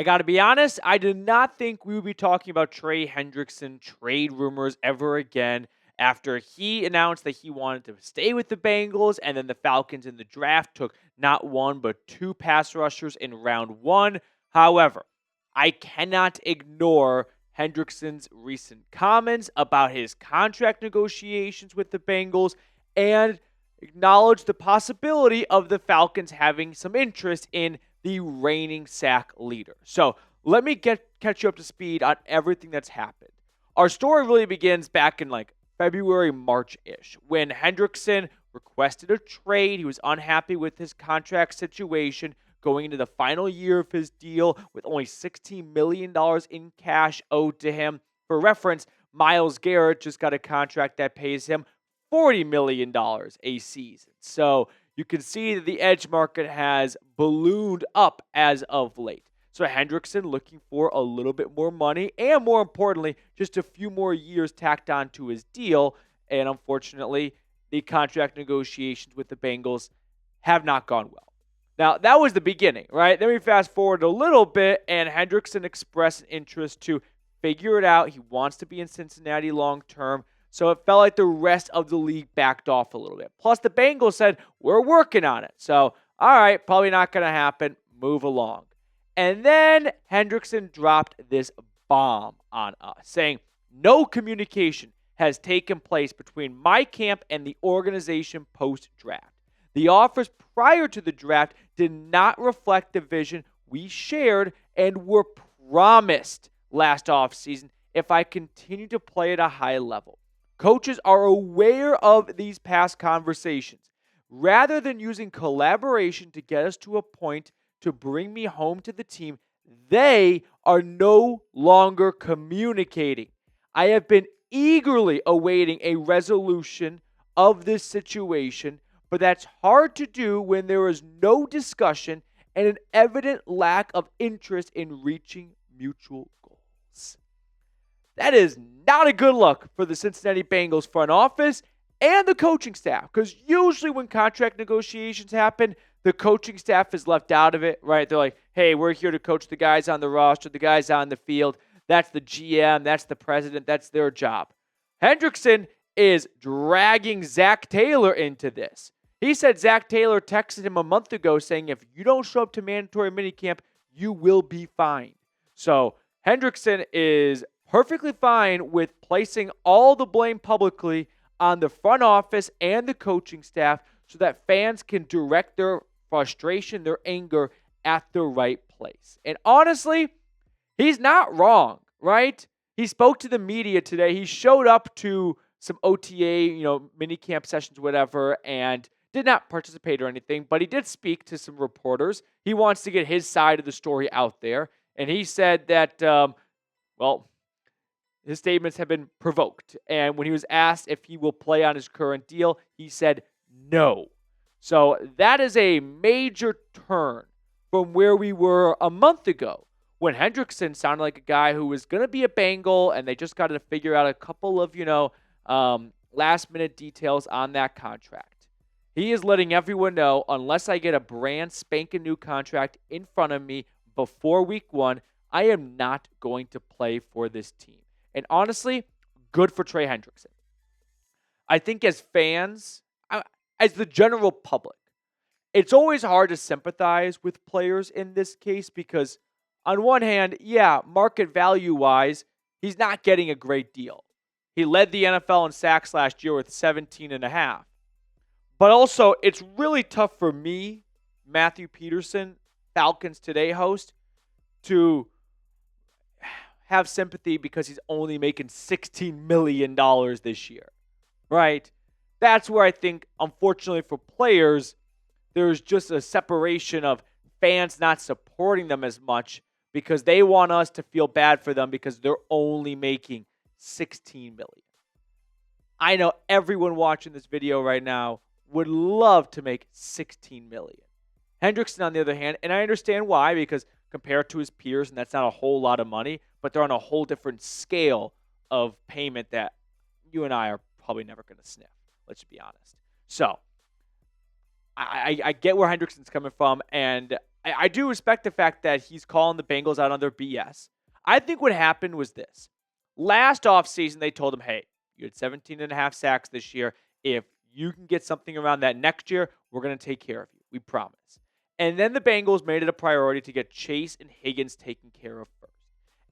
I got to be honest, I did not think we would be talking about Trey Hendrickson trade rumors ever again after he announced that he wanted to stay with the Bengals, and then the Falcons in the draft took not one but two pass rushers in round one. However, I cannot ignore Hendrickson's recent comments about his contract negotiations with the Bengals and acknowledge the possibility of the Falcons having some interest in the reigning sack leader. So let me catch you up to speed on everything that's happened. Our story really begins back in like February, March-ish, when Hendrickson requested a trade. He was unhappy with his contract situation going into the final year of his deal with only $16 million in cash owed to him. For reference, Myles Garrett just got a contract that pays him $40 million a season. So you can see that the edge market has ballooned up as of late. So Hendrickson looking for a little bit more money and, more importantly, just a few more years tacked on to his deal. And unfortunately, the contract negotiations with the Bengals have not gone well. Now, that was the beginning, right? Then we fast forward a little bit, and Hendrickson expressed an interest to figure it out. He wants to be in Cincinnati long term. So it felt like the rest of the league backed off a little bit. Plus, the Bengals said, we're working on it. So, all right, probably not going to happen. Move along. And then Hendrickson dropped this bomb on us, saying no communication has taken place between my camp and the organization post-draft. The offers prior to the draft did not reflect the vision we shared and were promised last offseason if I continue to play at a high level. Coaches are aware of these past conversations. Rather than using collaboration to get us to a point to bring me home to the team, they are no longer communicating. I have been eagerly awaiting a resolution of this situation, but that's hard to do when there is no discussion and an evident lack of interest in reaching mutual goals. That is not a good look for the Cincinnati Bengals front office and the coaching staff, because usually when contract negotiations happen, the coaching staff is left out of it, right? They're like, hey, we're here to coach the guys on the roster, the guys on the field. That's the GM, that's the president, that's their job. Hendrickson is dragging Zach Taylor into this. He said Zach Taylor texted him a month ago saying, if you don't show up to mandatory minicamp, you will be fined. So Hendrickson is perfectly fine with placing all the blame publicly on the front office and the coaching staff so that fans can direct their frustration, their anger at the right place. And honestly, he's not wrong, right? He spoke to the media today. He showed up to some OTA, mini camp sessions, whatever, and did not participate or anything, but he did speak to some reporters. He wants to get his side of the story out there. And he said that, his statements have been provoked. And when he was asked if he will play on his current deal, he said no. So that is a major turn from where we were a month ago when Hendrickson sounded like a guy who was going to be a Bengal, and they just got to figure out a couple of, last-minute details on that contract. He is letting everyone know, unless I get a brand spanking new contract in front of me before week one, I am not going to play for this team. And honestly, good for Trey Hendrickson. I think as fans, as the general public, it's always hard to sympathize with players in this case because on one hand, market value-wise, he's not getting a great deal. He led the NFL in sacks last year with 17.5. But also, it's really tough for me, Matthew Peterson, Falcons Today host, to have sympathy because he's only making $16 million this year, right? That's where I think, unfortunately for players, there's just a separation of fans not supporting them as much because they want us to feel bad for them because they're only making $16 million. I know everyone watching this video right now would love to make $16 million. Hendrickson, on the other hand, and I understand why, because compared to his peers, and that's not a whole lot of money, but they're on a whole different scale of payment that you and I are probably never going to sniff. Let's just be honest. So, I get where Hendrickson's coming from, and I do respect the fact that he's calling the Bengals out on their BS. I think what happened was this. Last offseason, they told him, hey, you had 17 and a half sacks this year. If you can get something around that next year, we're going to take care of you. We promise. And then the Bengals made it a priority to get Chase and Higgins taken care of first.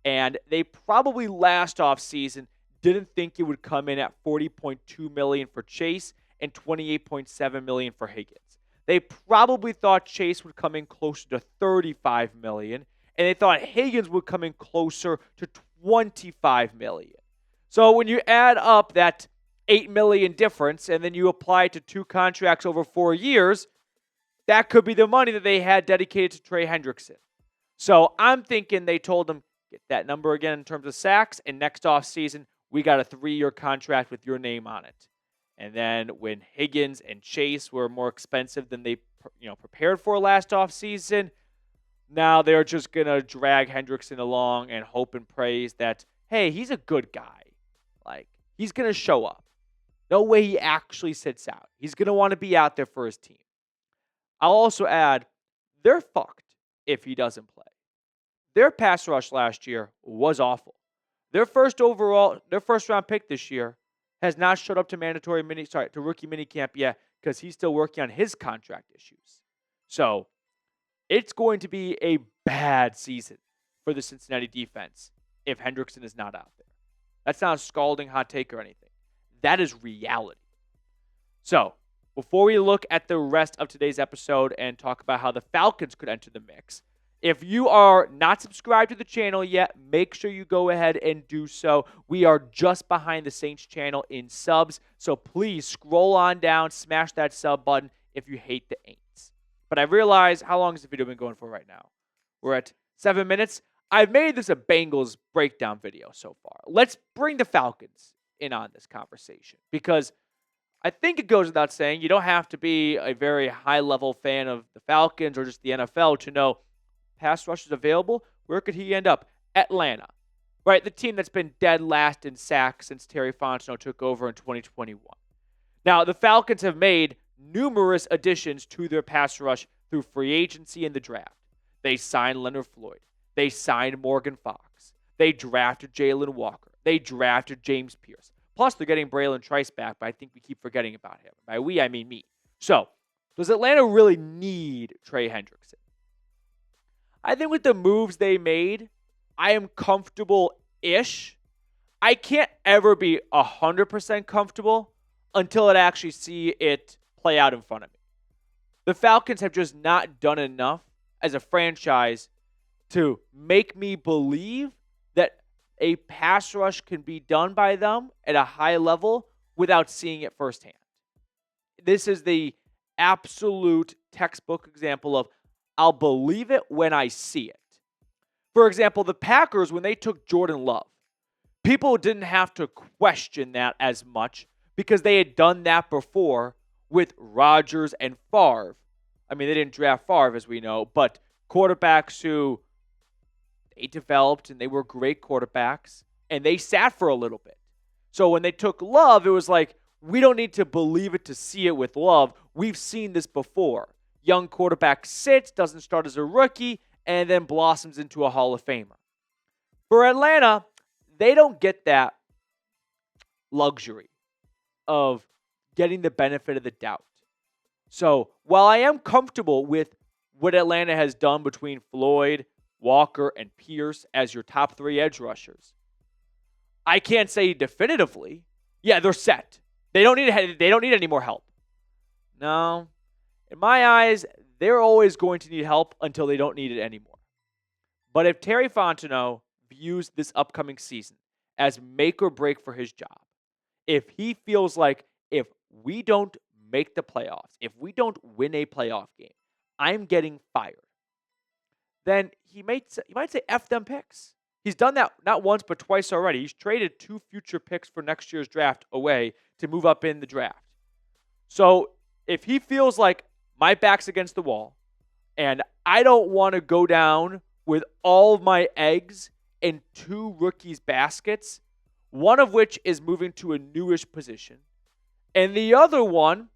And they probably last offseason didn't think it would come in at $40.2 million for Chase and $28.7 million for Higgins. They probably thought Chase would come in closer to $35 million, and they thought Higgins would come in closer to $25 million. So when you add up that $8 million difference and then you apply it to 2 contracts over 4 years, that could be the money that they had dedicated to Trey Hendrickson. So I'm thinking they told him, get that number again in terms of sacks, and next offseason, we got a 3-year contract with your name on it. And then when Higgins and Chase were more expensive than they prepared for last offseason, now they're just going to drag Hendrickson along and hope and praise that, hey, he's a good guy. Like, he's going to show up. No way he actually sits out. He's going to want to be out there for his team. I'll also add, they're fucked if he doesn't play. Their pass rush last year was awful. Their first round pick this year has not showed up to rookie minicamp yet because he's still working on his contract issues. So it's going to be a bad season for the Cincinnati defense if Hendrickson is not out there. That's not a scalding hot take or anything. That is reality. So before we look at the rest of today's episode and talk about how the Falcons could enter the mix, if you are not subscribed to the channel yet, make sure you go ahead and do so. We are just behind the Saints channel in subs, so please scroll on down, smash that sub button if you hate the Aints. But I realize, how long has the video been going for right now? We're at 7 minutes. I've made this a Bengals breakdown video so far. Let's bring the Falcons in on this conversation because I think it goes without saying, you don't have to be a very high-level fan of the Falcons or just the NFL to know pass rushers available. Where could he end up? Atlanta, right? The team that's been dead last in sacks since Terry Fontenot took over in 2021. Now, the Falcons have made numerous additions to their pass rush through free agency and the draft. They signed Leonard Floyd. They signed Morgan Fox. They drafted Jalon Walker. They drafted James Pearce. Plus, they're getting Braylon Trice back, but I think we keep forgetting about him. By we, I mean me. So, does Atlanta really need Trey Hendrickson? I think with the moves they made, I am comfortable-ish. I can't ever be 100% comfortable until I actually see it play out in front of me. The Falcons have just not done enough as a franchise to make me believe that a pass rush can be done by them at a high level without seeing it firsthand. This is the absolute textbook example of I'll believe it when I see it. For example, the Packers, when they took Jordan Love, people didn't have to question that as much because they had done that before with Rodgers and Favre. I mean, they didn't draft Favre, as we know, but quarterbacks who they developed and they were great quarterbacks, and they sat for a little bit. So when they took Love, it was like, we don't need to believe it to see it with Love. We've seen this before. Young quarterback sits, doesn't start as a rookie, and then blossoms into a Hall of Famer. For Atlanta, they don't get that luxury of getting the benefit of the doubt. So while I am comfortable with what Atlanta has done between Floyd, Walker, and Pearce as your top 3 edge rushers, I can't say definitively, yeah, they're set. They don't need any more help. No. In my eyes, they're always going to need help until they don't need it anymore. But if Terry Fontenot views this upcoming season as make or break for his job, if he feels like if we don't make the playoffs, if we don't win a playoff game, I'm getting fired, then he might say F them picks. He's done that not once but twice already. He's traded 2 future picks for next year's draft away to move up in the draft. So if he feels like my back's against the wall, and I don't want to go down with all of my eggs in 2 rookies' baskets, one of which is moving to a newish position, and the other one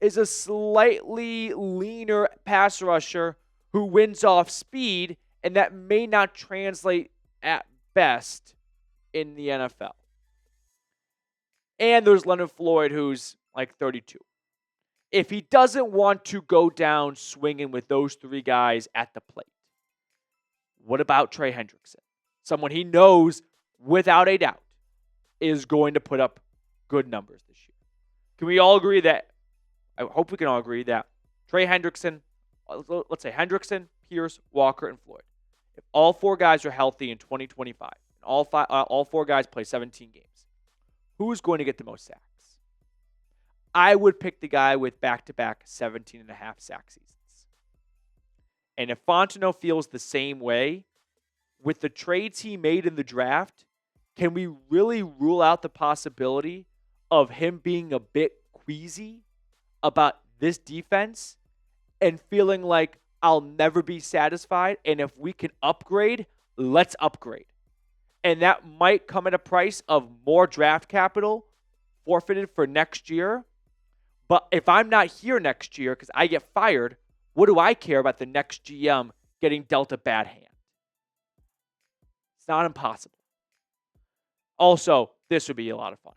is a slightly leaner pass rusher who wins off speed, and that may not translate at best in the NFL. And there's Leonard Floyd, who's like 32. If he doesn't want to go down swinging with those three guys at the plate, what about Trey Hendrickson? Someone he knows, without a doubt, is going to put up good numbers this year. Can we all agree that, I hope we can all agree that Trey Hendrickson, let's say Hendrickson, Pearce, Walker, and Floyd, if all four guys are healthy in 2025, and all four guys play 17 games, who's going to get the most sacks? I would pick the guy with back-to-back 17 and a half sack seasons. And if Fontenot feels the same way, with the trades he made in the draft, can we really rule out the possibility of him being a bit queasy about this defense and feeling like I'll never be satisfied, and if we can upgrade, let's upgrade? And that might come at a price of more draft capital forfeited for next year. But if I'm not here next year because I get fired, what do I care about the next GM getting dealt a bad hand? It's not impossible. Also, this would be a lot of fun.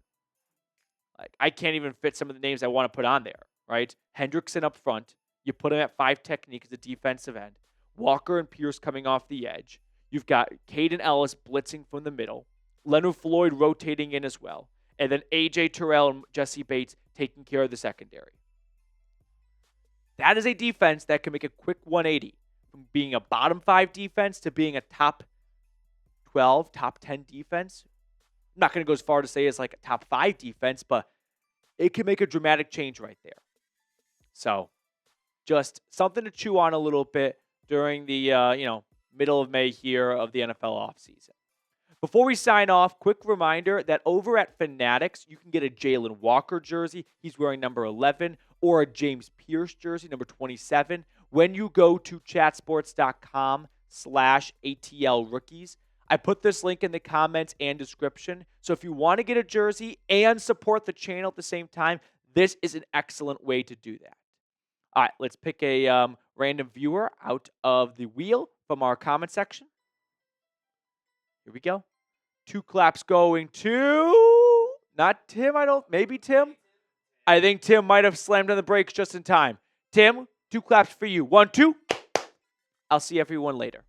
Like, I can't even fit some of the names I want to put on there, right? Hendrickson up front. You put him at 5 technique as a defensive end. Walker and Pearce coming off the edge. You've got Caden Ellis blitzing from the middle. Leonard Floyd rotating in as well. And then AJ Terrell and Jesse Bates taking care of the secondary. That is a defense that can make a quick 180 from being a bottom 5 defense to being a top 12, top 10 defense. I'm not going to go as far to say it's like a top 5 defense, but it can make a dramatic change right there. So just something to chew on a little bit during the middle of May here of the NFL offseason. Before we sign off, quick reminder that over at Fanatics, you can get a Jalon Walker jersey. He's wearing number 11, or a James Pearce jersey, number 27, when you go to chatsports.com/ATL rookies. I put this link in the comments and description. So if you want to get a jersey and support the channel at the same time, this is an excellent way to do that. All right, let's pick a random viewer out of the wheel from our comment section. Here we go. 2 claps going to, not Tim, maybe Tim? I think Tim might have slammed on the brakes just in time. Tim, 2 claps for you. 1, 2. I'll see everyone later.